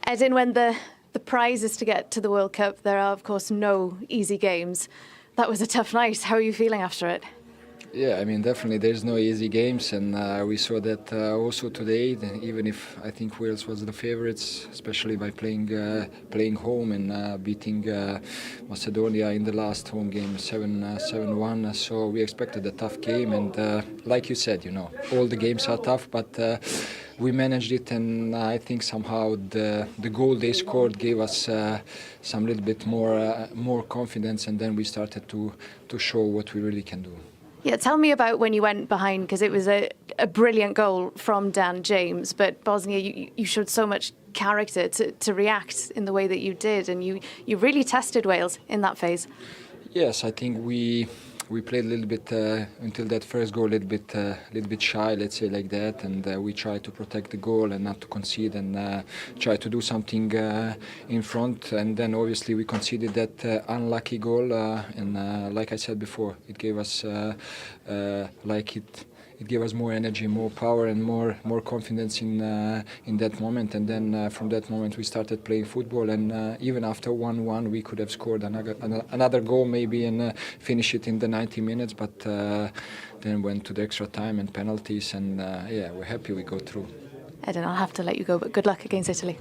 Edin, when the prize is to get to the World Cup, there are, of course, no easy games. That was a tough night. How are you feeling after it? Yeah, I mean, definitely there's no easy games, and we saw that also today. Even if I think Wales was the favourites, especially by playing home and beating Macedonia in the last home game 7-1. So we expected a tough game, and like you said, all the games are tough, but we managed it, and I think somehow the goal they scored gave us some little bit more confidence, and then we started to show what we really can do. Yeah, tell me about when you went behind, because it was a brilliant goal from Dan James, but Bosnia, you showed so much character to react in the way that you did, and you really tested Wales in that phase. Yes, I think we played a little bit until that first goal, a little bit shy, let's say like that, and we tried to protect the goal and not to concede, and try to do something in front. And then obviously we conceded that unlucky goal, and like I said before, it gave us it gave us more energy, more power, and more confidence in that moment. And then from that moment we started playing football, and even after 1-1 we could have scored another goal maybe and finish it in the 90 minutes, but then went to the extra time and penalties, and yeah, we're happy we go through. Edin, I'll have to let you go, but good luck against Italy.